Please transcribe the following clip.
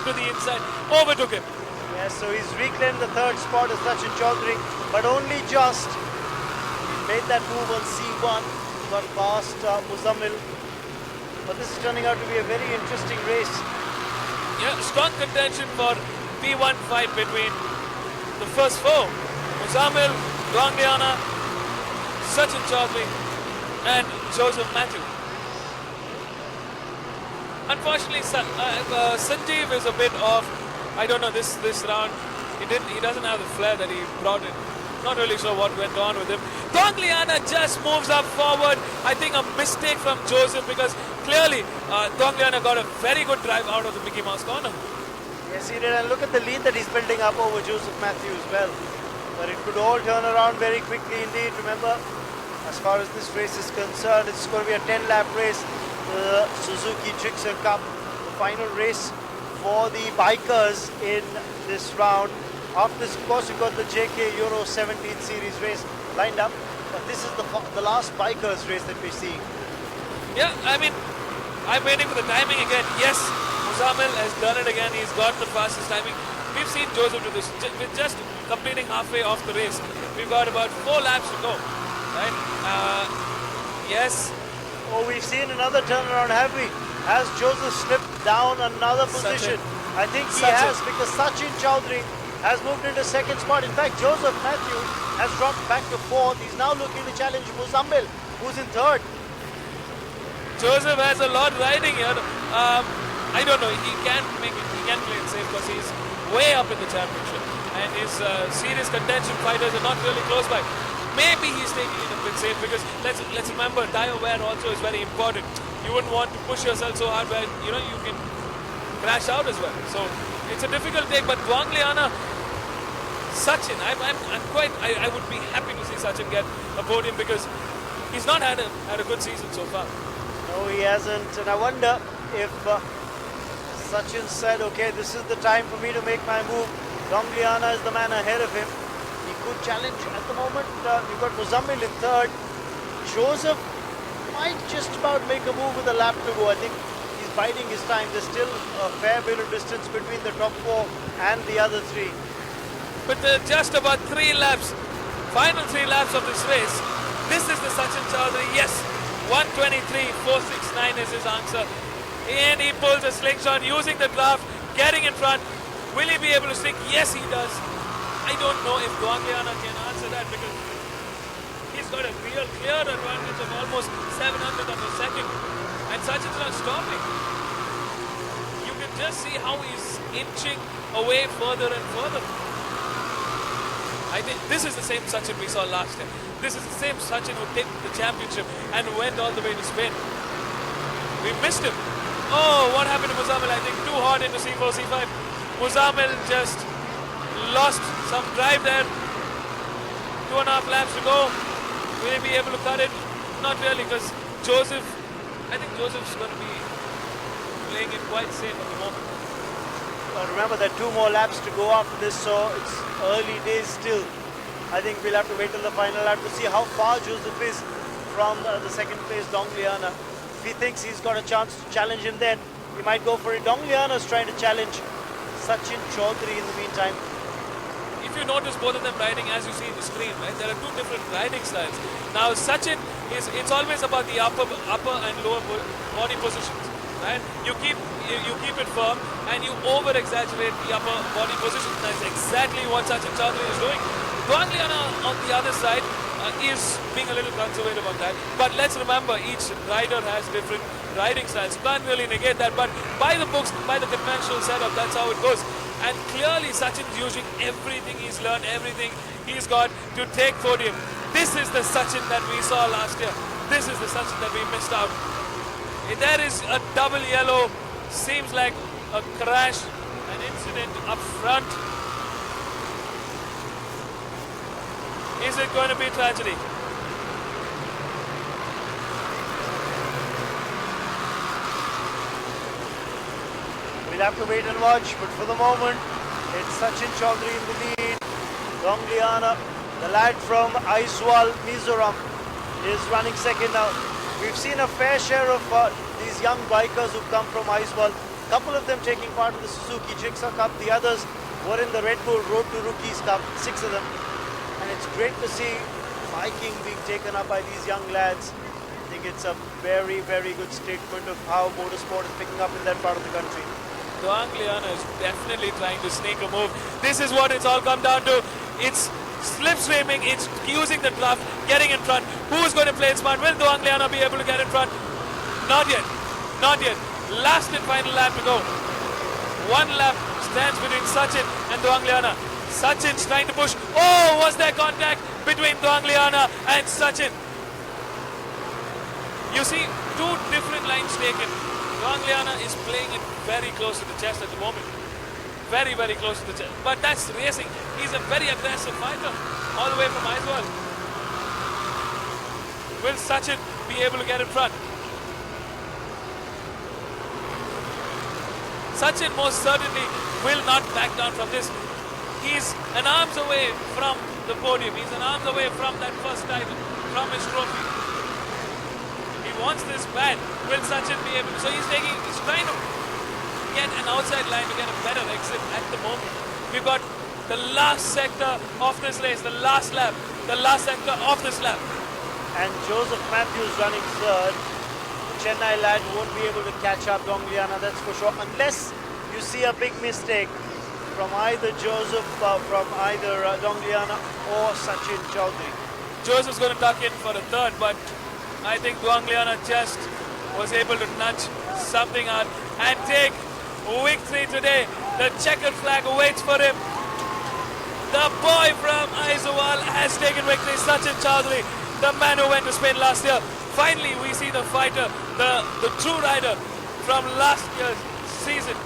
to the inside, overtook him. Yes, so he's reclaimed the third spot as Sachin Chaudhary, but only just. He made that move on C1, got past Muzammil. But this is turning out to be a very interesting race. Yeah, strong contention for P1 fight between the first four. Muzammil, Dongliana, Sachin Chaudhary and Joseph Matthew. Unfortunately, Sanjeev is a bit off. I don't know this round. He doesn't have the flair that he brought in. Not really sure what went on with him. Dongliana just moves up forward. I think a mistake from Joseph because clearly Dongliana got a very good drive out of the Mickey Mouse corner. Yes, he did. And look at the lead that he's building up over Joseph Matthew as well. But it could all turn around very quickly indeed. Remember, as far as this race is concerned, it's going to be a 10-lap race. The Suzuki Gixxer Cup, the final race for the bikers in this round. After this, of course, you've got the JK Euro 17 series race lined up. But this is the last bikers race that we're seeing. Yeah, I mean, I'm waiting for the timing again. Yes, Muzammil has done it again. He's got the fastest timing. We've seen Joseph do this. We're just completing halfway off the race. We've got about 4 laps to go. Right? Yes. Oh, we've seen another turnaround, have we? Has Joseph slipped down another position? I think he has, because Sachin Chaudhary has moved into second spot. In fact, Joseph Matthew has dropped back to fourth. He's now looking to challenge Muzammil, who's in third. Joseph has a lot riding here. I don't know. He can make it. He can play it safe because he's way up in the championship, and his serious contention fighters are not really close by. Maybe he's taking it a bit safe because let's remember, tire wear also is very important. You wouldn't want to push yourself so hard where you can crash out as well. So it's a difficult take. But Dongliana, Sachin, I would be happy to see Sachin get a podium because he's not had a good season so far. No, he hasn't, and I wonder if Sachin said, okay, this is the time for me to make my move. Dongliana is the man ahead of him. He could challenge at the moment. You've got Muzammil in third. Joseph might just about make a move with a lap to go. I think he's biding his time. There's still a fair bit of distance between the top 4 and the other 3. But just about 3 laps, final 3 laps of this race. This is the Sachin Chaudhary. Yes, 123.469 is his answer. And he pulls a slingshot using the draft, getting in front. Will he be able to stick? Yes, he does. I don't know if Dongliana can answer that because he's got a real clear advantage of almost 700 of a second. And Sachin's not stopping. You can just see how he's inching away further and further. I think this is the same Sachin we saw last year. This is the same Sachin who took the championship and went all the way to Spain. We missed him. Oh, what happened to Muzammil? I think too hard into C4, C5. Muzammil just lost some drive there. 2.5 laps to go. Will he be able to cut it? Not really, because I think Joseph's going to be playing it quite safe at the moment. Well, remember, there are 2 more laps to go after this, so it's early days still. I think we'll have to wait till the final lap to see how far Joseph is from the second place Dongliana. If he thinks he's got a chance to challenge him, then he might go for it. Dongliana's trying to challenge Sachin Chaudhary in the meantime. If you notice both of them riding, as you see in the screen, right, there are 2 different riding styles. Now Sachin it's always about the upper and lower body positions, right? You keep it firm and you over exaggerate the upper body position. That's exactly what Sachin Chaudhary is doing. Dongliana on the other side is being a little conservative on that. But let's remember, each rider has different riding styles. You can't really negate that. But by the books, by the conventional setup, that's how it goes. And clearly Sachin's using everything he's learned, everything he's got to take podium. This is the Sachin that we saw last year. This is the Sachin that we missed out. There is a double yellow. Seems like a crash, an incident up front. Is it going to be tragedy? We'll have to wait and watch, but for the moment, it's Sachin Chaudhary in the lead. Dongliana, the lad from Aizawl, Mizoram, is running second now. We've seen a fair share of these young bikers who come from Aizawl couple of them taking part in the Suzuki Gixxer Cup. The others were in the Red Bull Road to Rookies Cup, 6 of them. And it's great to see biking being taken up by these young lads. I think it's a very, very good statement of how motorsport is picking up in that part of the country. Angliana is definitely trying to sneak a move. This is what it's all come down to. It's slipstreaming, it's using the draft, getting in front. Who's going to play it smart? Will Angliana be able to get in front? Not yet. Not yet. Last and final lap to go. One lap stands between Sachin and Angliana. Sachin's trying to push. Oh, was there contact between Angliana and Sachin? You see, two different lines taken. Angliana is playing it very close to the chest at the moment. Very, very close to the chest. But that's racing. He's a very aggressive fighter. All the way from Aizawl. Will Sachin be able to get in front? Sachin most certainly will not back down from this. He's an arms away from the podium. He's an arms away from that first title, from his trophy. He wants this bad. Will Sachin be able to? So he's trying to get an outside line to get a better exit at the moment. We've got the last sector of this race, the last lap, the last sector of this lap. And Joseph Matthews running third. Chennai lad won't be able to catch up Angliana, that's for sure, unless you see a big mistake from either Joseph, from either Angliana or Sachin Chaudhary. Joseph's going to tuck in for a third, but I think Angliana just was able to nudge something out and take victory today. The checkered flag waits for him. The boy from Aizawl has taken victory. Sachin Chaudhary, the man who went to Spain last year. Finally, we see the fighter, the true rider from last year's season,